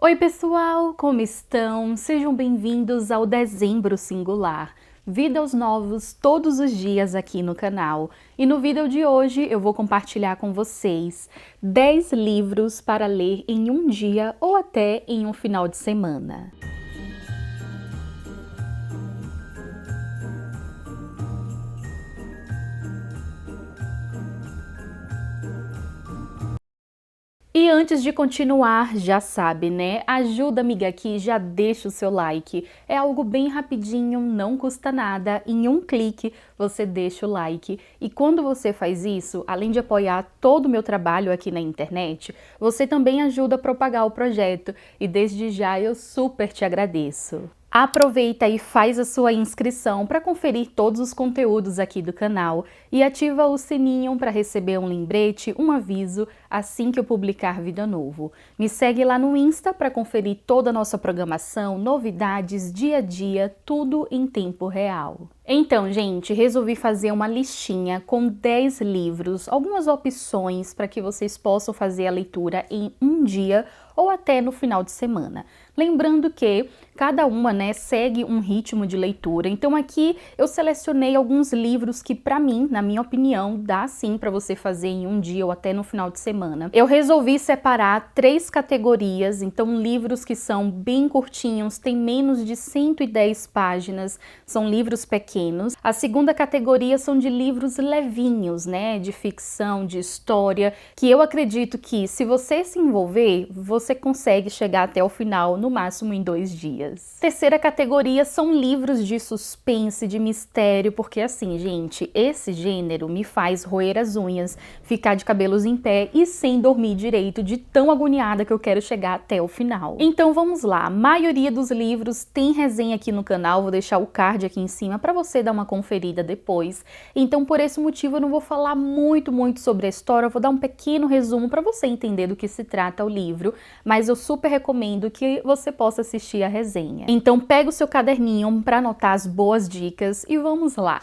Oi pessoal, como estão? Sejam bem-vindos ao Dezembro Singular. Vídeos novos todos os dias aqui no canal. E no vídeo de hoje eu vou compartilhar com vocês 10 livros para ler em um dia ou até em um final de semana. E antes de continuar, já sabe, né? Ajuda a amiga aqui, já deixa o seu like. É algo bem rapidinho, não custa nada. Em um clique você deixa o like. E quando você faz isso, além de apoiar todo o meu trabalho aqui na internet, você também ajuda a propagar o projeto. E desde já eu super te agradeço. Aproveita e faz a sua inscrição para conferir todos os conteúdos aqui do canal e ativa o sininho para receber um lembrete, um aviso assim que eu publicar vídeo novo. Me segue lá no Insta para conferir toda a nossa programação, novidades, dia a dia, tudo em tempo real. Então, gente, resolvi fazer uma listinha com 10 livros, algumas opções para que vocês possam fazer a leitura em um dia ou até no final de semana. Lembrando que cada uma, né, segue um ritmo de leitura. Então aqui eu selecionei alguns livros que para mim, na minha opinião, dá sim para você fazer em um dia ou até no final de semana. Eu resolvi separar 3 categorias, então livros que são bem curtinhos, tem menos de 110 páginas, são livros pequenos. A segunda categoria são de livros levinhos, né, de ficção, de história, que eu acredito que se você se envolver, você consegue chegar até o final, no máximo em 2 dias. Terceira categoria são livros de suspense, de mistério, porque assim, gente, esse gênero me faz roer as unhas, ficar de cabelos em pé e sem dormir direito, de tão agoniada que eu quero chegar até o final. Então vamos lá, a maioria dos livros tem resenha aqui no canal, vou deixar o card aqui em cima para você dar uma conferida depois. Então por esse motivo eu não vou falar muito sobre a história, eu vou dar um pequeno resumo para você entender do que se trata o livro, mas eu super recomendo que você possa assistir a resenha. Então pega o seu caderninho para anotar as boas dicas e vamos lá!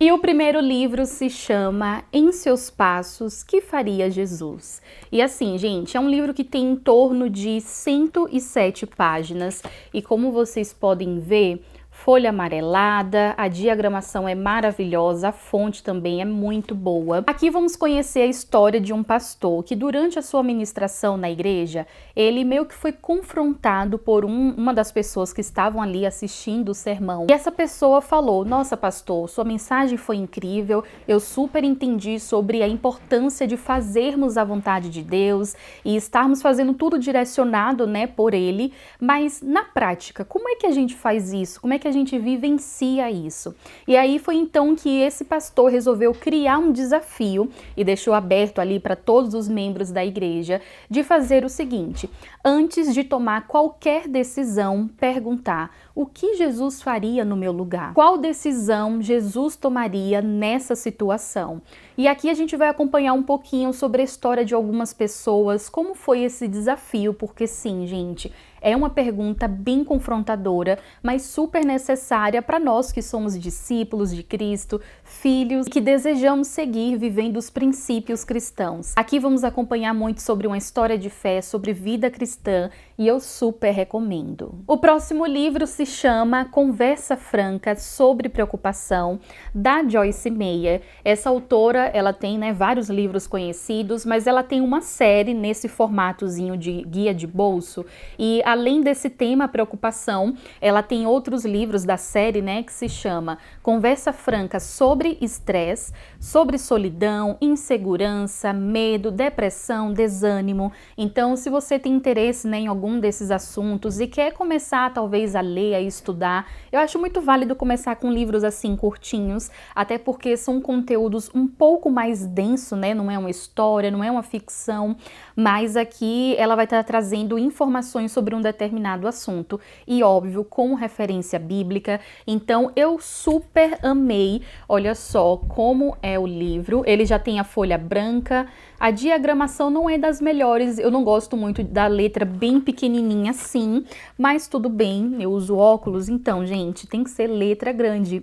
E o primeiro livro se chama Em Seus Passos, Que Faria Jesus? E assim, gente, é um livro que tem em torno de 107 páginas e como vocês podem ver, folha amarelada, a diagramação é maravilhosa, a fonte também é muito boa. Aqui vamos conhecer a história de um pastor que durante a sua ministração na igreja, ele meio que foi confrontado por uma das pessoas que estavam ali assistindo o sermão. E essa pessoa falou: nossa pastor, sua mensagem foi incrível, eu super entendi sobre a importância de fazermos a vontade de Deus e estarmos fazendo tudo direcionado, né, por ele, mas na prática, como é que a gente faz isso? Como é que a gente vivencia isso? E aí foi então que esse pastor resolveu criar um desafio e deixou aberto ali para todos os membros da igreja de fazer o seguinte: antes de tomar qualquer decisão, perguntar: o que Jesus faria no meu lugar? Qual decisão Jesus tomaria nessa situação? E aqui a gente vai acompanhar um pouquinho sobre a história de algumas pessoas, como foi esse desafio, porque sim, gente, é uma pergunta bem confrontadora, mas super necessária para nós que somos discípulos de Cristo, filhos que desejamos seguir vivendo os princípios cristãos. Aqui vamos acompanhar muito sobre uma história de fé, sobre vida cristã, e eu super recomendo. O próximo livro se chama Conversa Franca sobre Preocupação, da Joyce Meyer. Essa autora, ela tem, né, vários livros conhecidos, mas ela tem uma série nesse formatozinho de guia de bolso, e além desse tema preocupação, ela tem outros livros da série, né, que se chama Conversa Franca sobre estresse, sobre solidão, insegurança, medo, depressão, desânimo. Então, se você tem interesse, né, em algum desses assuntos e quer começar talvez a ler, a estudar, eu acho muito válido começar com livros assim curtinhos, até porque são conteúdos um pouco mais denso, né, não é uma história, não é uma ficção, mas aqui ela vai estar trazendo informações sobre um determinado assunto e, óbvio, com referência bíblica. Então eu super amei. Olha só como é o livro, ele já tem a folha branca, A diagramação não é das melhores, eu não gosto muito da letra bem pequenininha assim, mas tudo bem, eu uso óculos, então, gente, tem que ser letra grande.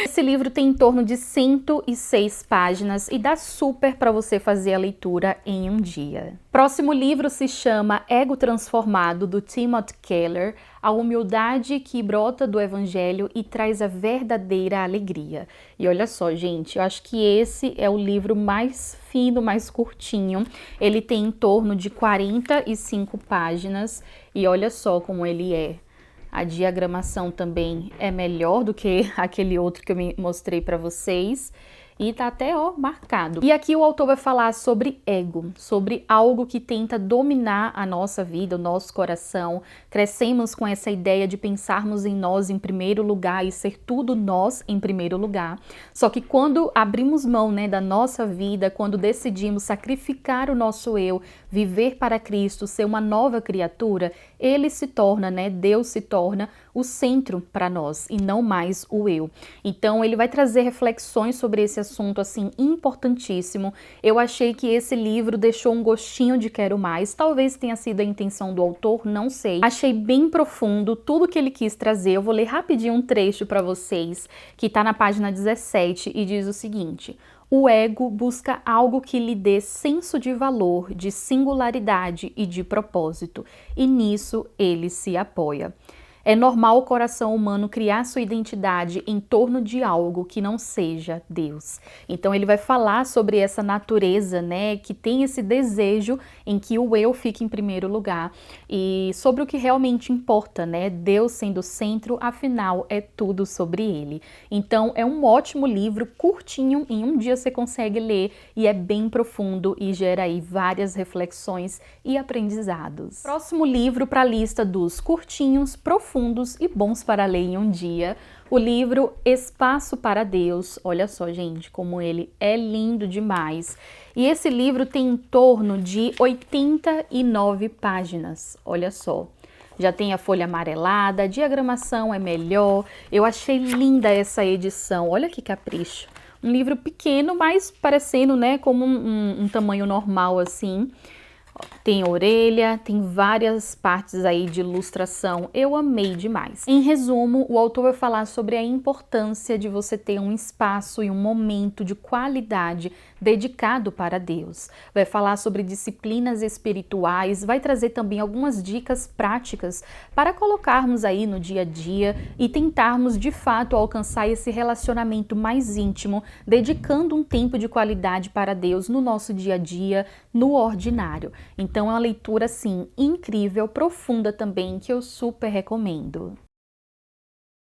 Esse livro tem em torno de 106 páginas e dá super para você fazer a leitura em um dia. Próximo livro se chama Ego Transformado, do Timothy Keller, a humildade que brota do Evangelho e traz a verdadeira alegria. E olha só, gente, eu acho que esse é o livro mais fino, mais curtinho. Ele tem em torno de 45 páginas e olha só como ele é. A diagramação também é melhor do que aquele outro que eu mostrei para vocês. E tá até, ó, marcado. E aqui o autor vai falar sobre ego, sobre algo que tenta dominar a nossa vida, o nosso coração. Crescemos com essa ideia de pensarmos em nós em primeiro lugar e ser tudo nós em primeiro lugar. Só que quando abrimos mão, né, da nossa vida, quando decidimos sacrificar o nosso eu, viver para Cristo, ser uma nova criatura, ele se torna, né, Deus se torna o centro para nós e não mais o eu. Então ele vai trazer reflexões sobre esse assunto assim importantíssimo. Eu achei que esse livro deixou um gostinho de quero mais, talvez tenha sido a intenção do autor, não sei. Achei bem profundo tudo que ele quis trazer. Eu vou ler rapidinho um trecho para vocês, que está na página 17 e diz o seguinte: o ego busca algo que lhe dê senso de valor, de singularidade e de propósito, e nisso ele se apoia. É normal o coração humano criar sua identidade em torno de algo que não seja Deus. Então ele vai falar sobre essa natureza, né, que tem esse desejo em que o eu fique em primeiro lugar e sobre o que realmente importa, né, Deus sendo o centro, afinal é tudo sobre ele. Então é um ótimo livro, curtinho, em um dia você consegue ler e é bem profundo e gera aí várias reflexões e aprendizados. Próximo livro para a lista dos curtinhos, profundos e bons para ler em um dia, o livro Espaço para Deus. Olha só, gente, como ele é lindo demais. E esse livro tem em torno de 89 páginas, olha só. Já tem a folha amarelada, a diagramação é melhor. Eu achei linda essa edição, olha que capricho. Um livro pequeno, mas parecendo, né, como um tamanho normal assim. Tem orelha, tem várias partes aí de ilustração, eu amei demais. Em resumo, o autor vai falar sobre a importância de você ter um espaço e um momento de qualidade dedicado para Deus. Vai falar sobre disciplinas espirituais, vai trazer também algumas dicas práticas para colocarmos aí no dia a dia e tentarmos de fato alcançar esse relacionamento mais íntimo, dedicando um tempo de qualidade para Deus no nosso dia a dia, no ordinário. Então é uma leitura assim incrível, profunda também, que eu super recomendo.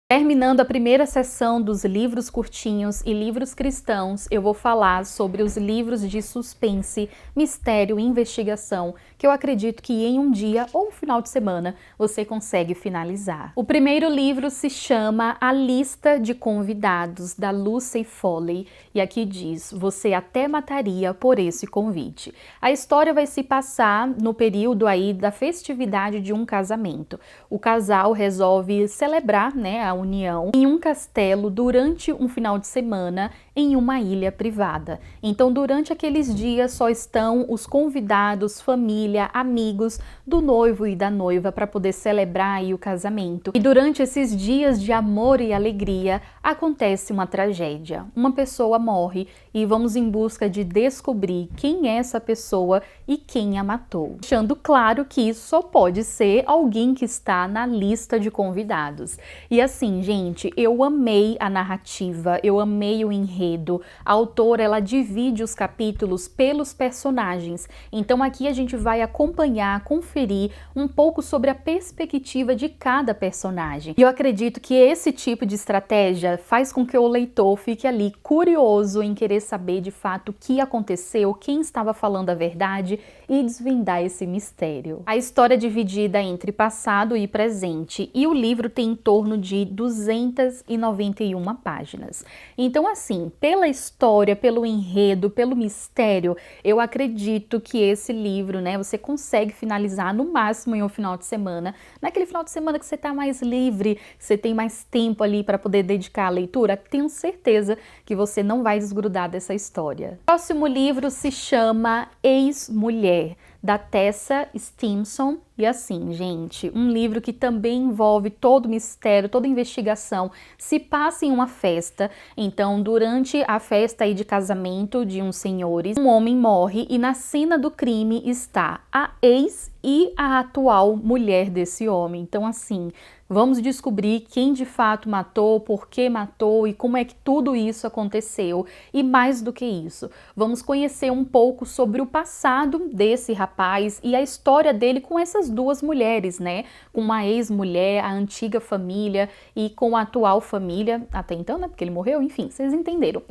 Terminando a primeira sessão dos livros curtinhos e livros cristãos, eu vou falar sobre os livros de suspense, mistério e investigação, que eu acredito que em um dia ou um final de semana você consegue finalizar. O primeiro livro se chama A Lista de Convidados, da Lucy Foley, e aqui diz: você até mataria por esse convite. A história vai se passar no período aí da festividade de um casamento. O casal resolve celebrar, né, a união em um castelo durante um final de semana em uma ilha privada. Então, durante aqueles dias só estão os convidados, família, amigos do noivo e da noiva para poder celebrar aí o casamento. E durante esses dias de amor e alegria acontece uma tragédia. Uma pessoa morre e vamos em busca de descobrir quem é essa pessoa e quem a matou. Deixando claro que isso só pode ser alguém que está na lista de convidados. E assim, gente, eu amei a narrativa, eu amei o enredo. A autora, ela divide os capítulos pelos personagens. Então aqui a gente vai acompanhar, conferir um pouco sobre a perspectiva de cada personagem. E eu acredito que esse tipo de estratégia faz com que o leitor fique ali curioso em querer saber de fato o que aconteceu, quem estava falando a verdade e desvendar esse mistério. A história é dividida entre passado e presente e o livro tem em torno de 291 páginas. Então assim, pela história, pelo enredo, pelo mistério, eu acredito que esse livro, né, você consegue finalizar no máximo em um final de semana. Naquele final de semana que você tá mais livre, que você tem mais tempo ali para poder dedicar à leitura, tenho certeza que você não vai desgrudar dessa história. O próximo livro se chama Ex-Mulher, da Tessa Stimson. E assim, gente, um livro que também envolve todo o mistério, toda a investigação, se passa em uma festa. Então, durante a festa aí de casamento de uns senhores, um homem morre e na cena do crime está a ex e a atual mulher desse homem. Então, assim, vamos descobrir quem de fato matou, por que matou e como é que tudo isso aconteceu. E mais do que isso, vamos conhecer um pouco sobre o passado desse rapaz e a história dele com essas duas mulheres, né? Com uma ex-mulher, a antiga família e com a atual família, até então, né? Porque ele morreu, enfim, vocês entenderam.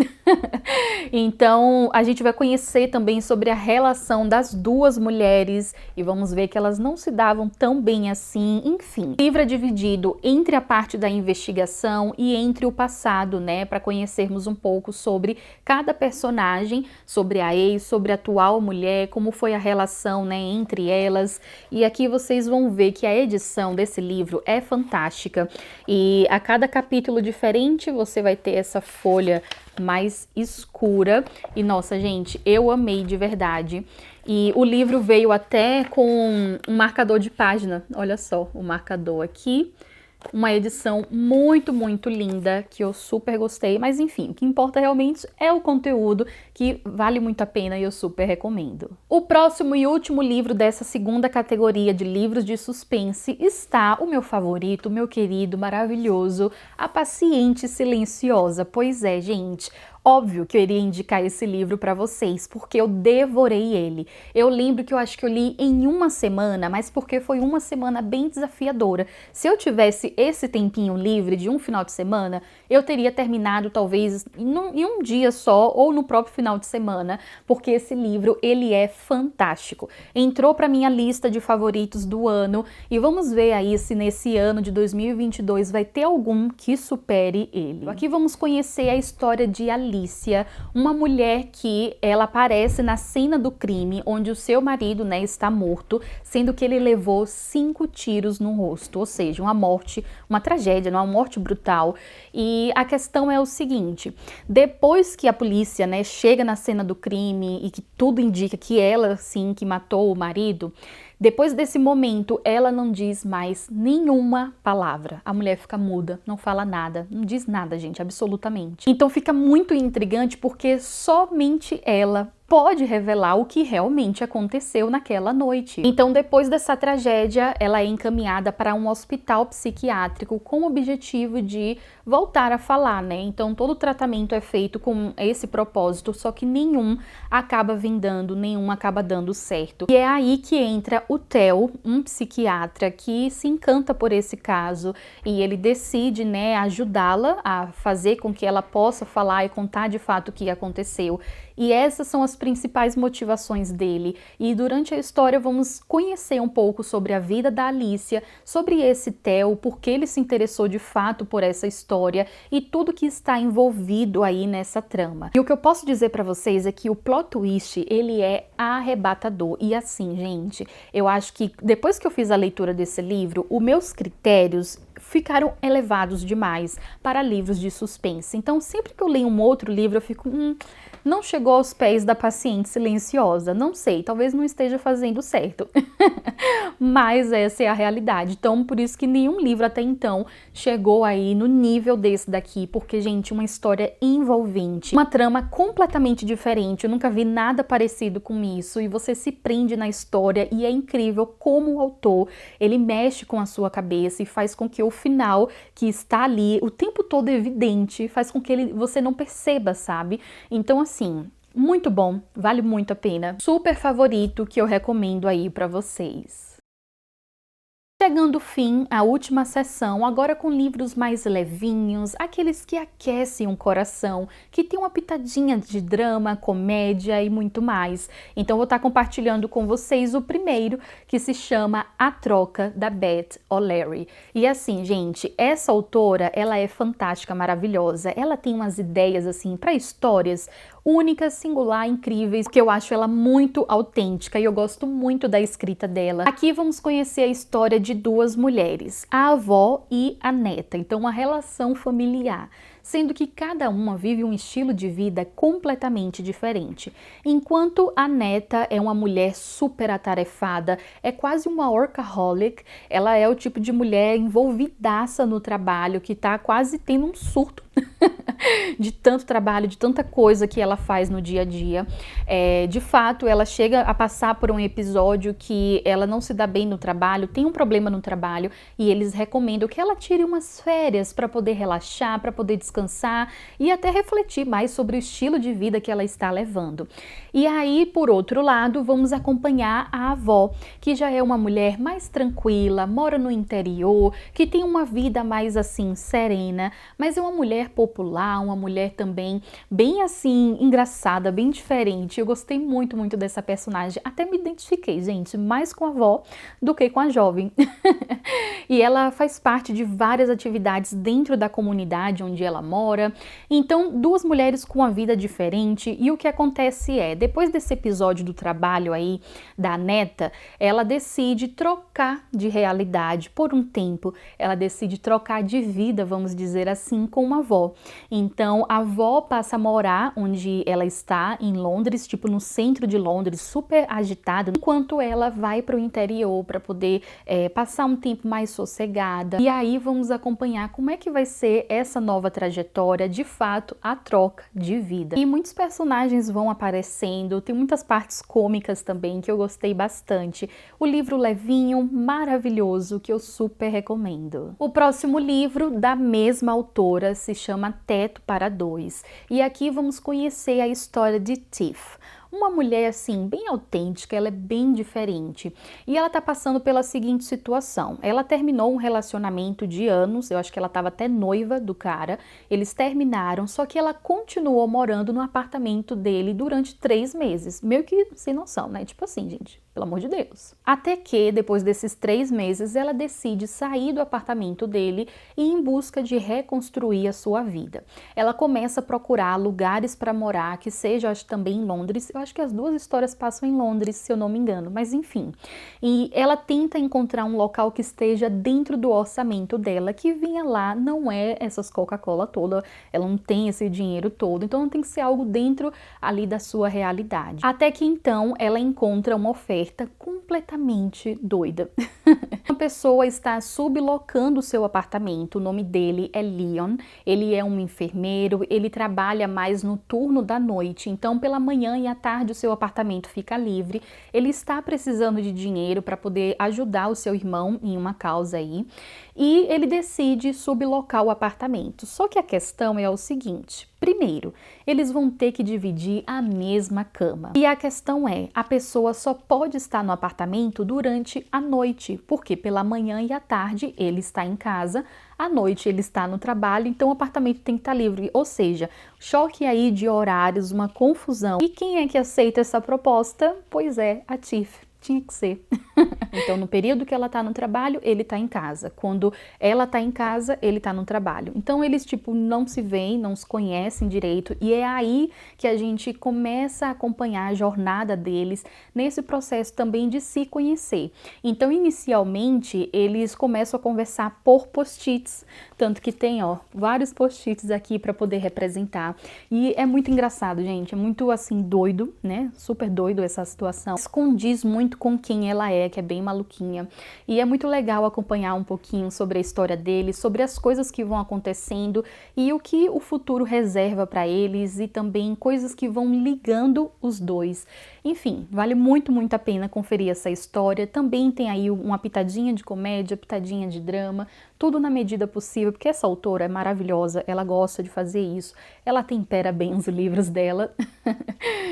Então, a gente vai conhecer também sobre a relação das duas mulheres e vamos ver que elas não se davam tão bem assim, enfim. O livro é dividido entre a parte da investigação e entre o passado, né, para conhecermos um pouco sobre cada personagem, sobre a ex, sobre a atual mulher, como foi a relação, né, entre elas. E aqui vocês vão ver que a edição desse livro é fantástica e a cada capítulo diferente você vai ter essa folha mais escura e nossa, gente, eu amei de verdade. E o livro veio até com um marcador de página, olha só o marcador aqui. Uma edição muito, muito linda, que eu super gostei, mas enfim, o que importa realmente é o conteúdo, que vale muito a pena e eu super recomendo. O próximo e último livro dessa segunda categoria de livros de suspense está o meu favorito, o meu querido, maravilhoso, A Paciente Silenciosa. Pois é, gente, óbvio que eu iria indicar esse livro para vocês, porque eu devorei ele. Eu lembro que eu acho que eu li em uma semana, mas porque foi uma semana bem desafiadora. Se eu tivesse esse tempinho livre de um final de semana, eu teria terminado talvez em um dia só ou no próprio final de semana, porque esse livro, ele é fantástico. Entrou para minha lista de favoritos do ano e vamos ver aí se nesse ano de 2022 vai ter algum que supere ele. Aqui vamos conhecer a história de Alicia, uma mulher que ela aparece na cena do crime, onde o seu marido, né, está morto, sendo que ele levou 5 tiros no rosto, ou seja, uma morte, uma tragédia, uma morte brutal. E a questão é o seguinte, depois que a polícia, né, chega na cena do crime e que tudo indica que ela, sim, que matou o marido, depois desse momento, ela não diz mais nenhuma palavra. A mulher fica muda, não fala nada, não diz nada, gente, absolutamente. Então fica muito intrigante porque somente ela pode revelar o que realmente aconteceu naquela noite. Então, depois dessa tragédia, ela é encaminhada para um hospital psiquiátrico com o objetivo de voltar a falar, né? Então, todo o tratamento é feito com esse propósito, só que nenhum acaba vingando, nenhum acaba dando certo. E é aí que entra o Theo, um psiquiatra que se encanta por esse caso e ele decide, né, ajudá-la a fazer com que ela possa falar e contar de fato o que aconteceu. E essas são as principais motivações dele. E durante a história vamos conhecer um pouco sobre a vida da Alicia, sobre esse Theo, por que ele se interessou de fato por essa história e tudo que está envolvido aí nessa trama. E o que eu posso dizer para vocês é que o plot twist, ele é arrebatador. E assim, gente, eu acho que depois que eu fiz a leitura desse livro, os meus critérios ficaram elevados demais para livros de suspense. Então, sempre que eu leio um outro livro, eu fico, não chegou aos pés da Paciente Silenciosa. Não sei, talvez não esteja fazendo certo. Mas essa é a realidade. Então, por isso que nenhum livro até então chegou aí no nível desse daqui, porque, gente, uma história envolvente, uma trama completamente diferente. Eu nunca vi nada parecido com isso e você se prende na história e é incrível como o autor, ele mexe com a sua cabeça e faz com que o final que está ali o tempo todo evidente, faz com que você não perceba, sabe? Então, assim, muito bom, vale muito a pena. Super favorito que eu recomendo aí pra vocês. chegando o fim, a última sessão, agora com livros mais levinhos, aqueles que aquecem o coração, que tem uma pitadinha de drama, comédia e muito mais. Então vou estar compartilhando com vocês o primeiro, que se chama A Troca, da Beth O'Leary. E assim, gente, essa autora, ela é fantástica, maravilhosa. Ela tem umas ideias assim para histórias únicas, singular, incríveis, que eu acho ela muito autêntica e eu gosto muito da escrita dela. Aqui vamos conhecer a história de duas mulheres, a avó e a neta, então uma relação familiar, sendo que cada uma vive um estilo de vida completamente diferente. Enquanto a neta é uma mulher super atarefada, é quase uma workaholic, ela é o tipo de mulher envolvidaça no trabalho, que tá quase tendo um surto de tanto trabalho, de tanta coisa que ela faz no dia a dia. De fato, ela chega a passar por um episódio que ela não se dá bem no trabalho, tem um problema no trabalho, e eles recomendam que ela tire umas férias para poder relaxar, para poder descansar e até refletir mais sobre o estilo de vida que ela está levando. E aí, por outro lado, vamos acompanhar a avó, que já é uma mulher mais tranquila, mora no interior, que tem uma vida mais assim serena, mas é uma mulher popular, uma mulher também bem assim engraçada, bem diferente. Eu gostei muito, muito dessa personagem. Até me identifiquei, gente, mais com a avó do que com a jovem. E ela faz parte de várias atividades dentro da comunidade onde ela mora. Então, duas mulheres com uma vida diferente. E o que acontece é, depois desse episódio do trabalho aí da neta, ela decide trocar de realidade por um tempo. Ela decide trocar de vida, vamos dizer assim, com uma avó. Então, a avó passa a morar onde ela está, em Londres, tipo no centro de Londres, super agitada, enquanto ela vai para o interior para poder passar um tempo mais sossegada. E aí vamos acompanhar como é que vai ser essa nova trajetória, de fato, a troca de vida. E muitos personagens vão aparecendo, tem muitas partes cômicas também que eu gostei bastante. O livro levinho, maravilhoso, que eu super recomendo. O próximo livro da mesma autora se chama Teto para Dois. E aqui vamos conhecer a história de Tiff. Uma mulher assim, bem autêntica, ela é bem diferente. E ela tá passando pela seguinte situação. Ela terminou um relacionamento de anos, eu acho que ela tava até noiva do cara. Eles terminaram, só que ela continuou morando no apartamento dele durante 3 meses. Meio que sem noção, né? Tipo assim, gente, pelo amor de Deus. Até que, depois desses 3 meses, ela decide sair do apartamento dele e ir em busca de reconstruir a sua vida. Ela começa a procurar lugares para morar, que seja, acho, também em Londres. Eu acho que as duas histórias passam em Londres, se eu não me engano, mas enfim. E ela tenta encontrar um local que esteja dentro do orçamento dela, que vinha lá, não é essas Coca-Cola toda, ela não tem esse dinheiro todo, então não tem que ser algo dentro ali da sua realidade. Até que então ela encontra uma oferta completamente doida. Uma pessoa está sublocando o seu apartamento, o nome dele é Leon, ele é um enfermeiro, ele trabalha mais no turno da noite, então pela manhã e à tarde o seu apartamento fica livre, ele está precisando de dinheiro para poder ajudar o seu irmão em uma causa aí, e ele decide sublocar o apartamento. Só que a questão é o seguinte: primeiro, eles vão ter que dividir a mesma cama. E a questão é, a pessoa só pode estar no apartamento durante a noite, porque pela manhã e à tarde ele está em casa, à noite ele está no trabalho, então o apartamento tem que estar livre. Ou seja, choque aí de horários, uma confusão. E quem é que aceita essa proposta? Pois é, a Tiff. Tinha que ser. Então, no período que ela tá no trabalho, ele tá em casa. Quando ela tá em casa, ele tá no trabalho. Então, eles, tipo, não se veem, não se conhecem direito. E é aí que a gente começa a acompanhar a jornada deles nesse processo também de se conhecer. Então, inicialmente, eles começam a conversar por post-its. Tanto que tem, ó, vários post-its aqui para poder representar. E é muito engraçado, gente. É muito, assim, doido, né? Super doido essa situação. Condiz muito com quem ela é, que é bem maluquinha. E é muito legal acompanhar um pouquinho sobre a história deles, sobre as coisas que vão acontecendo e o que o futuro reserva para eles e também coisas que vão ligando os dois. Enfim, vale muito, muito a pena conferir essa história. Também tem aí uma pitadinha de comédia, pitadinha de drama, tudo na medida possível, porque essa autora é maravilhosa, ela gosta de fazer isso, ela tempera bem os livros dela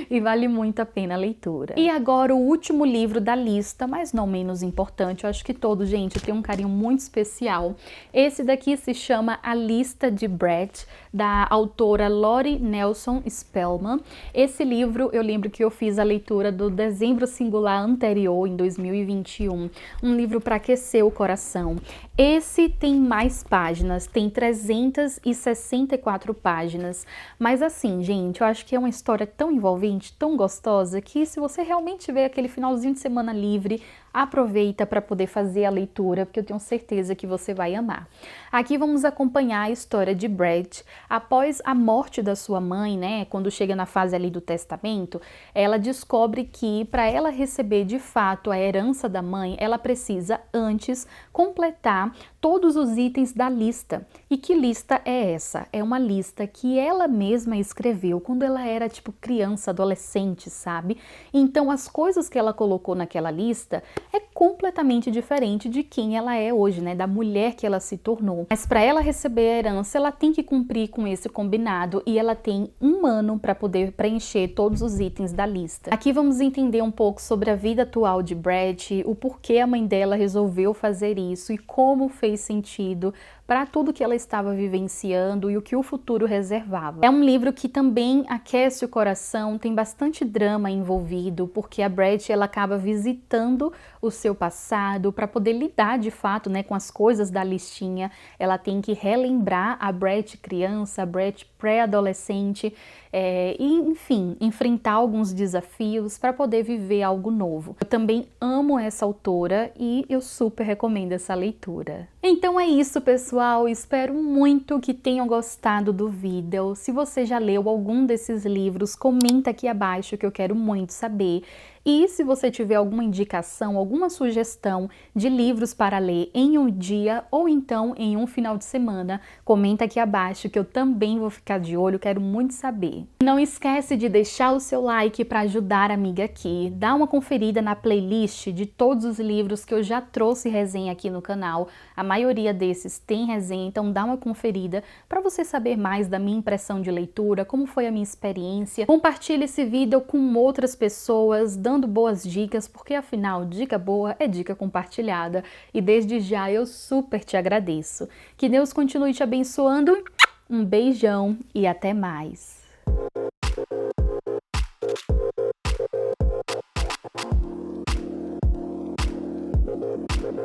e vale muito a pena a leitura. E agora o último livro livro da lista, mas não menos importante, eu acho que todo, gente, tem um carinho muito especial. Esse daqui se chama A Lista de Brett, da autora Lori Nelson Spellman. Esse livro, eu lembro que eu fiz a leitura do Dezembro Singular anterior, em 2021, um livro para aquecer o coração. Esse tem mais páginas, tem 364 páginas, mas assim, gente, eu acho que é uma história tão envolvente, tão gostosa, que se você realmente tiver aquele finalzinho de semana livre, aproveita para poder fazer a leitura, porque eu tenho certeza que você vai amar. Aqui vamos acompanhar a história de Brett. Após a morte da sua mãe, né, quando chega na fase ali do testamento, ela descobre que para ela receber de fato a herança da mãe, ela precisa antes completar todos os itens da lista. E que lista é essa? É uma lista que ela mesma escreveu quando ela era tipo criança, adolescente, sabe? Então as coisas que ela colocou naquela lista é completamente diferente de quem ela é hoje, né? Da mulher que ela se tornou. Mas para ela receber a herança, ela tem que cumprir com esse combinado e ela tem 1 ano para poder preencher todos os itens da lista. Aqui vamos entender um pouco sobre a vida atual de Brett, o porquê a mãe dela resolveu fazer isso e como fez sentido para tudo que ela estava vivenciando e o que o futuro reservava. É um livro que também aquece o coração, tem bastante drama envolvido, porque a Brett ela acaba visitando o seu passado para poder lidar de fato, né, com as coisas da listinha. Ela tem que relembrar a Brett criança, a Brett pré-adolescente, e enfim, enfrentar alguns desafios para poder viver algo novo. Eu também amo essa autora e eu super recomendo essa leitura. Então é isso, pessoal, espero muito que tenham gostado do vídeo. Se você já leu algum desses livros, comenta aqui abaixo que eu quero muito saber. E se você tiver alguma indicação, alguma sugestão de livros para ler em um dia ou então em um final de semana, comenta aqui abaixo que eu também vou ficar de olho, quero muito saber. Não esquece de deixar o seu like para ajudar a amiga aqui, dá uma conferida na playlist de todos os livros que eu já trouxe resenha aqui no canal, a maioria desses tem resenha, então dá uma conferida para você saber mais da minha impressão de leitura, como foi a minha experiência. Compartilhe esse vídeo com outras pessoas, dando boas dicas, porque afinal, dica boa é dica compartilhada. E desde já eu super te agradeço. Que Deus continue te abençoando. Um beijão e até mais.